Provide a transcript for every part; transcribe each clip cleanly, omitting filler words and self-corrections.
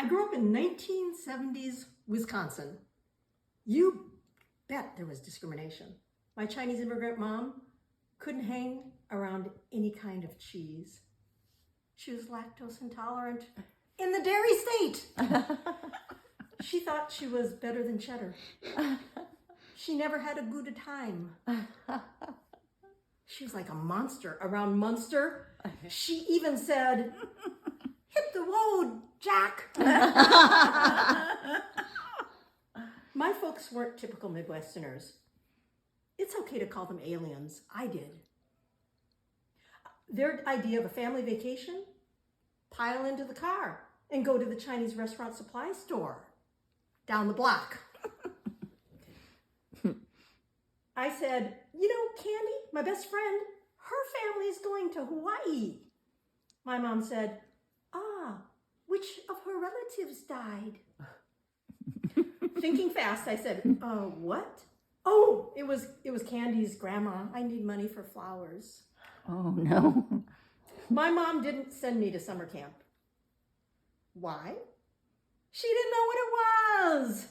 I grew up in 1970s Wisconsin. You bet there was discrimination. My Chinese immigrant mom couldn't hang around any kind of cheese. She was lactose intolerant in the dairy state. She thought she was better than cheddar. She never had a good time. She was like a monster around Munster. She even said, "Hit the road, Jack." My folks weren't typical Midwesterners. It's okay to call them aliens. I did. Their idea of a family vacation, pile into the car and go to the Chinese restaurant supply store down the block. I said, "You know, Candy, my best friend, her family's going to Hawaii." My mom said, "Ah, which of her relatives died?" Thinking fast, I said, "What? Oh, it was Candy's grandma. I need money for flowers." Oh, no. My mom didn't send me to summer camp. Why? She didn't know what it was.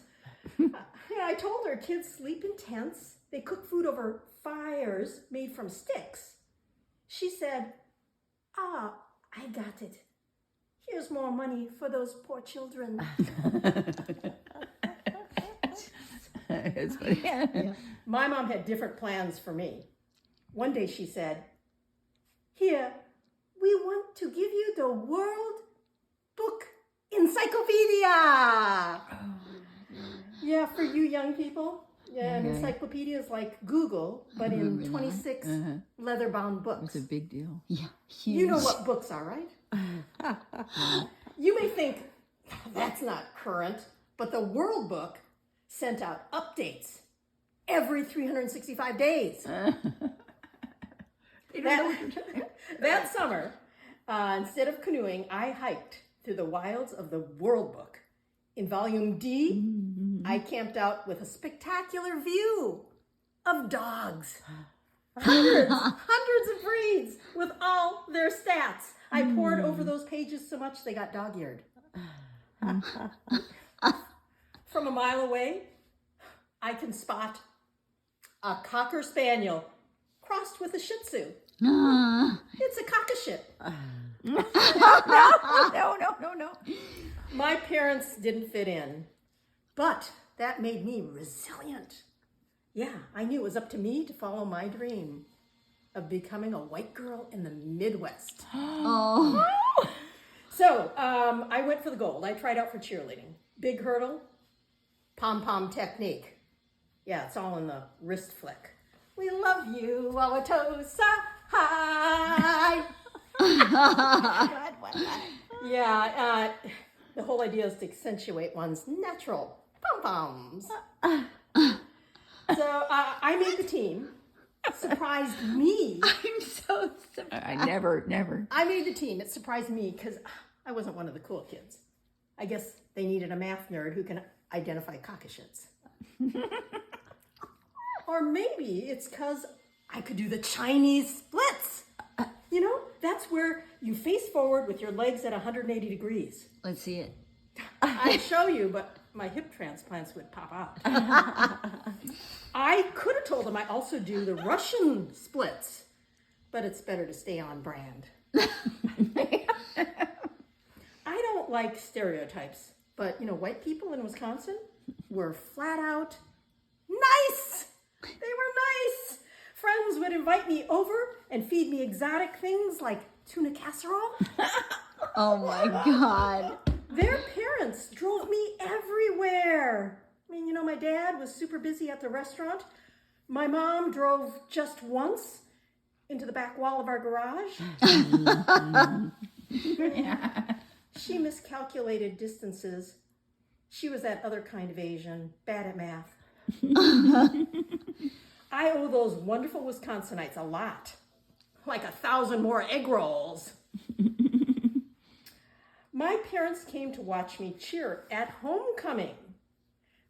I told her kids sleep in tents. They cook food over fires made from sticks. She said, "Ah, I got it. Here's more money for those poor children." It's funny. Yeah. My mom had different plans for me. One day she said, "Here, we want to give you the World Book Encyclopedia." Yeah, for you young people. Yeah, an encyclopedia is like Google, but in 26 leather-bound books. It's a big deal. Yeah. Huge. You know what books are, right? You may think, that's not current, but the World Book sent out updates every 365 days. That summer, instead of canoeing, I hiked through the wilds of the World Book. In volume D, I camped out with a spectacular view of dogs. Hundreds of breeds with all their stats. I poured over those pages so much they got dog-eared. From a mile away, I can spot a Cocker Spaniel crossed with a Shih Tzu. It's a cockashit. No. My parents didn't fit in, but that made me resilient. Yeah, I knew it was up to me to follow my dream of becoming a white girl in the Midwest. Oh. So I went for the gold. I tried out for cheerleading. Big hurdle, pom-pom technique. Yeah, it's all in the wrist flick. We love you, Wauwatosa High. Yeah, the whole idea is to accentuate one's natural pom-poms. So I made the team. Surprised me. I'm so surprised. I never. I made the team. It surprised me because I wasn't one of the cool kids. I guess they needed a math nerd who can identify cockashits. Or maybe it's because I could do the Chinese splits. You know, that's where you face forward with your legs at 180 degrees. Let's see it. I'd show you, but my hip transplants would pop out. I could have told them I also do the Russian splits, but it's better to stay on brand. I don't like stereotypes, but white people in Wisconsin were flat out nice. They were nice. Friends would invite me over and feed me exotic things like tuna casserole. Oh my God. Their parents drove me everywhere. I mean, my dad was super busy at the restaurant. My mom drove just once into the back wall of our garage. She miscalculated distances. She was that other kind of Asian, bad at math. I owe those wonderful Wisconsinites a lot. Like 1,000 more egg rolls. My parents came to watch me cheer at homecoming,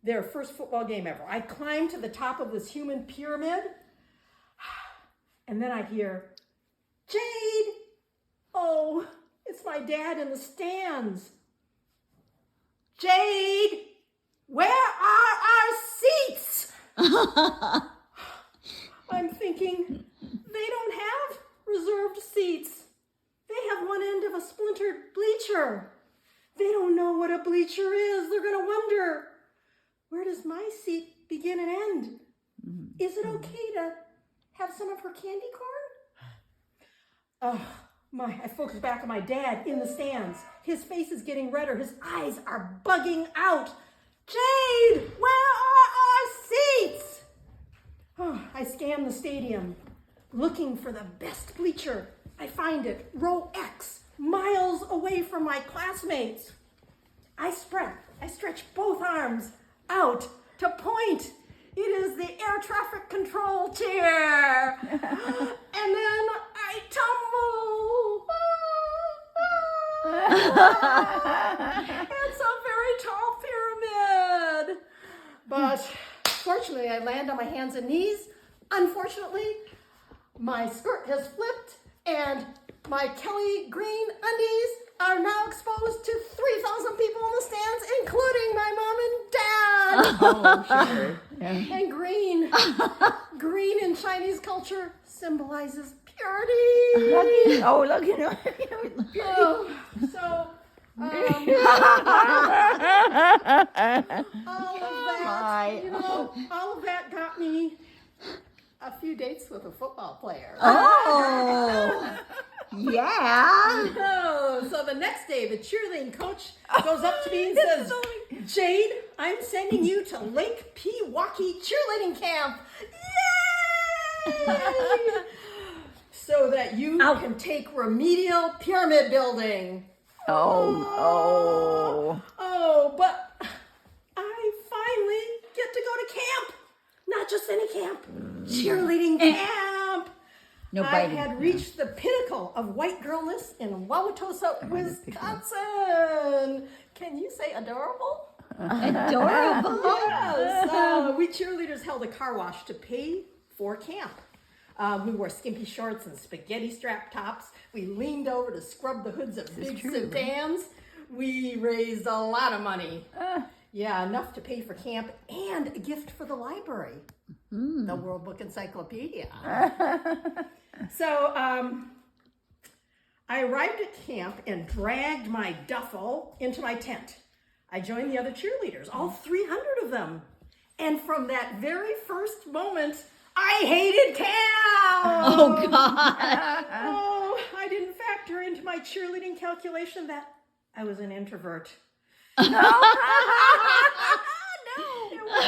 their first football game ever. I climbed to the top of this human pyramid, and then I hear, "Jade!" Oh, it's my dad in the stands. I'm thinking, they don't have reserved seats. They have one end of a splintered bleacher. They don't know what a bleacher is. They're going to wonder, where does my seat begin and end? Is it okay to have some of her candy corn? I focus back on my dad in the stands. His face is getting redder. His eyes are bugging out. Jade, where are our seats? I scan the stadium, looking for the best bleacher. I find it, row X, miles away from my classmates. I stretch both arms out to point. It is the air traffic control chair. And then I tumble. It's a very tall pyramid. But fortunately, I land on my hands and knees. Unfortunately, my skirt has flipped and my Kelly green undies are now exposed to 3,000 people in the stands, including my mom and dad. Oh, sure. Yeah. And green in Chinese culture symbolizes purity. Oh, look, you know. So, all of that got me a few dates with a football player. Oh, yeah. So the next day, the cheerleading coach goes up to me and says, Jade, I'm sending you to Lake Pewaukee cheerleading camp. Yay! So that you can take remedial pyramid building. Oh, but I finally get to go to camp. Not just any camp, cheerleading camp. I had reached the pinnacle of white girlness in Wauwatosa, Wisconsin. Can you say adorable? Adorable. Yes. We cheerleaders held a car wash to pay for camp. We wore skimpy shorts and spaghetti strap tops. We leaned over to scrub the hoods of big sedans. We raised a lot of money. Yeah, enough to pay for camp and a gift for the library, the World Book Encyclopedia. So I arrived at camp and dragged my duffel into my tent. I joined the other cheerleaders, all 300 of them. And from that very first moment, I hated camp. Oh, God. I didn't factor into my cheerleading calculation that I was an introvert. No. It was a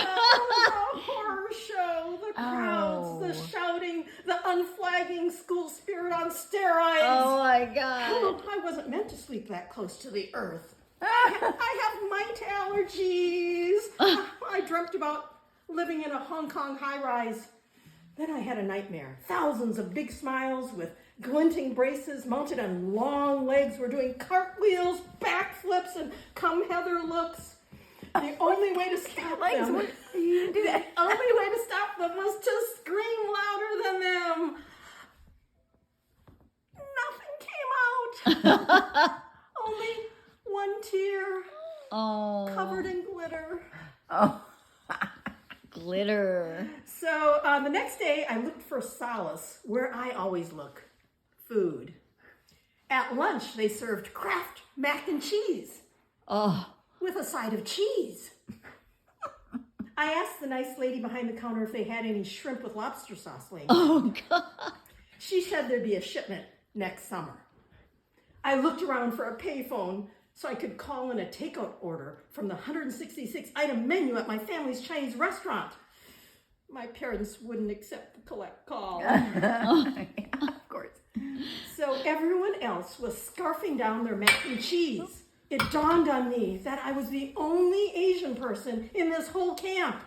horror show. The crowds, the shouting, the unflagging school spirit on steroids. Oh, my God. I wasn't meant to sleep that close to the earth. I have mite allergies. I dreamt about living in a Hong Kong high-rise. Then I had a nightmare. Thousands of big smiles with glinting braces mounted on long legs were doing cartwheels, backflips, and come Heather looks. The only way to stop them, was to scream louder than them. Nothing came out. Only one tear covered in glitter. Oh. Glitter. So the next day, I looked for solace where I always look, food. At lunch, they served Kraft mac and cheese with a side of cheese. I asked the nice lady behind the counter if they had any shrimp with lobster sauce laying. Oh, God. She said there'd be a shipment next summer. I looked around for a payphone so I could call in a takeout order from the 166-item menu at my family's Chinese restaurant. My parents wouldn't accept the collect call. Of course. So everyone else was scarfing down their mac and cheese. It dawned on me that I was the only Asian person in this whole camp.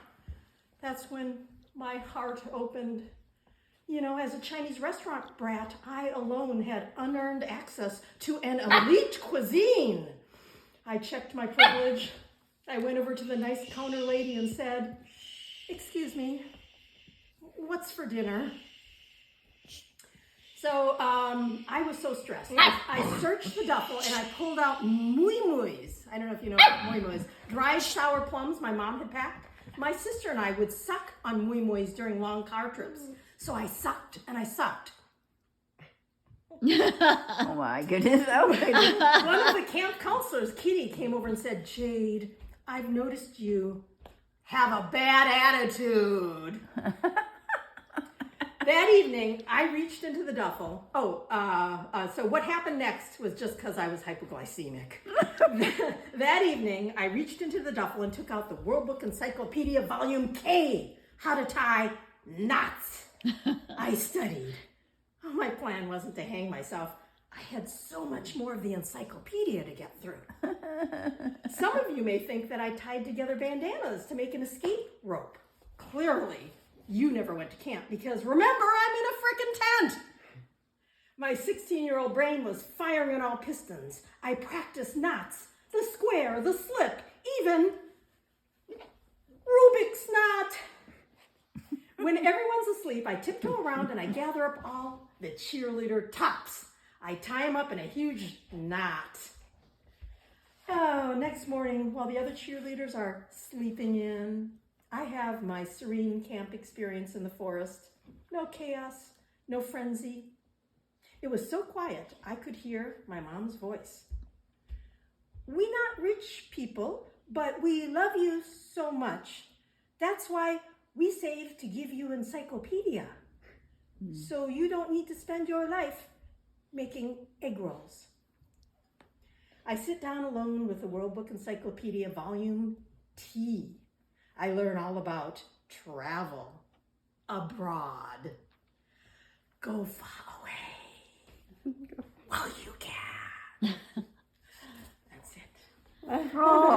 That's when my heart opened. You know, as a Chinese restaurant brat, I alone had unearned access to an elite cuisine. I checked my privilege. I went over to the nice counter lady and said, "Excuse me, what's for dinner?" So I was so stressed. I searched the duffel and I pulled out muis. I don't know if you know what muis. Dried sour plums my mom had packed. My sister and I would suck on muy muys during long car trips. So I sucked and I sucked. Oh my goodness. Oh my goodness. One of the camp counselors, Kitty, came over and said, Jade, I've noticed you have a bad attitude. That evening, I reached into the duffel. So what happened next was just because I was hypoglycemic. That evening, I reached into the duffel and took out the World Book Encyclopedia Volume K, How to Tie Knots. I studied. Oh, my plan wasn't to hang myself. I had so much more of the encyclopedia to get through. Some of you may think that I tied together bandanas to make an escape rope. Clearly, you never went to camp because remember, I'm in a frickin' tent. My 16-year-old brain was firing on all pistons. I practiced knots, the square, the slip, even Rubik's knot. When everyone's asleep, I tiptoe around and I gather up all the cheerleader tops. I tie them up in a huge knot. Oh, next morning, while the other cheerleaders are sleeping in, I have my serene camp experience in the forest. No chaos, no frenzy. It was so quiet, I could hear my mom's voice. We not rich people, but we love you so much. That's why we save to give you encyclopedia. So you don't need to spend your life making egg rolls. I sit down alone with the World Book Encyclopedia Volume T. I learn all about travel abroad. Go far away while you can. That's it. Oh.